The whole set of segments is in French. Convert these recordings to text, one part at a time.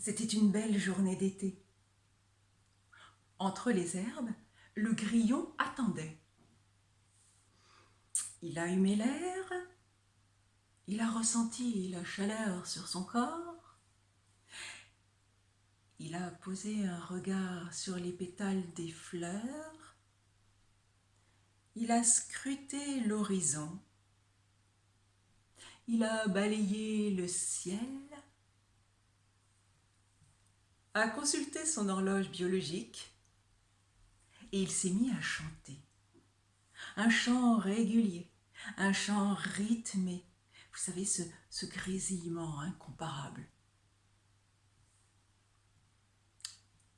C'était une belle journée d'été. Entre les herbes, le grillon attendait. Il a humé l'air, il a ressenti la chaleur sur son corps, il a posé un regard sur les pétales des fleurs, il a scruté l'horizon, il a balayé le ciel, a consulté son horloge biologique et il s'est mis à chanter. Un chant régulier, un chant rythmé, vous savez, ce grésillement incomparable.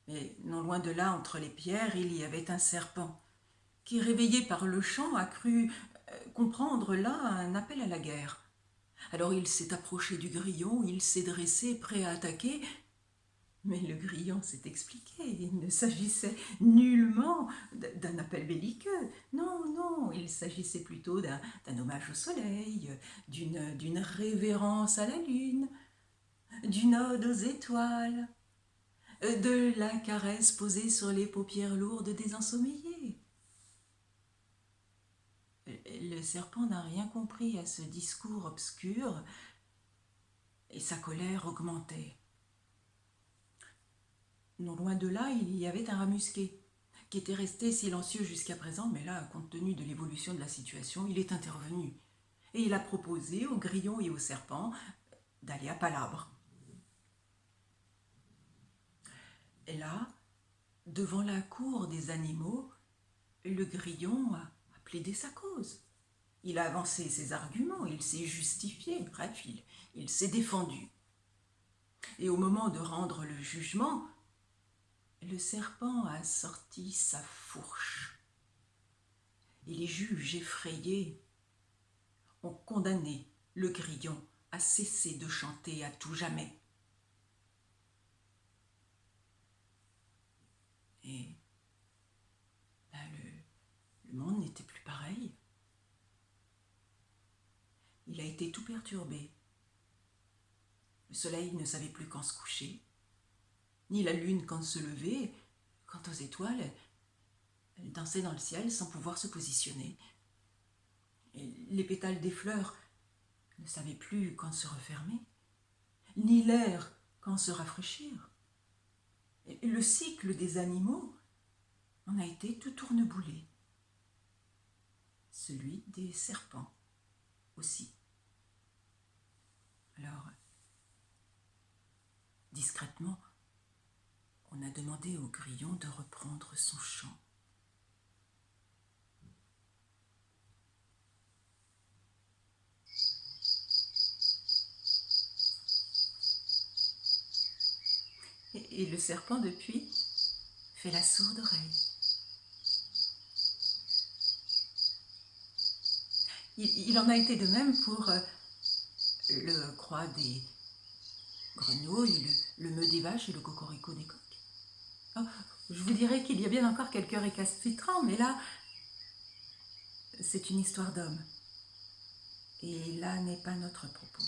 Mais non loin de là, entre les pierres, il y avait un serpent qui, réveillé par le chant, a cru comprendre là un appel à la guerre. Alors il s'est approché du grillon, il s'est dressé, prêt à attaquer. Mais le grillon s'est expliqué, il ne s'agissait nullement d'un appel belliqueux. Non, non, il s'agissait plutôt d'un hommage au soleil, d'une révérence à la lune, d'une ode aux étoiles, de la caresse posée sur les paupières lourdes des ensommeillés. Le serpent n'a rien compris à ce discours obscur et sa colère augmentait. Non loin de là, il y avait un rat musqué qui était resté silencieux jusqu'à présent, mais là, compte tenu de l'évolution de la situation, il est intervenu. Et il a proposé au grillon et au serpent d'aller à Palabre. Et là, devant la cour des animaux, le grillon a plaidé sa cause. Il a avancé ses arguments, il s'est justifié, bref, il s'est défendu. Et au moment de rendre le jugement, le serpent a sorti sa fourche. Et les juges effrayés ont condamné le grillon à cesser de chanter à tout jamais. Et ben, le monde n'était plus pareil. Il a été tout perturbé. Le soleil ne savait plus quand se coucher, ni la lune quand se lever. Quant aux étoiles, elles dansaient dans le ciel sans pouvoir se positionner. Et les pétales des fleurs ne savaient plus quand se refermer, ni l'air quand se rafraîchir. Et le cycle des animaux en a été tout tourneboulé. Celui des serpents aussi. Alors, discrètement, on a demandé au grillon de reprendre son chant. Et le serpent, depuis, fait la sourde oreille. Il en a été de même pour le croix des grenouilles, le meuh des vaches et le cocorico des coqs. Oh, je vous dirais qu'il y a bien encore quelques récalcitrants, mais là, c'est une histoire d'homme. Et là n'est pas notre propos.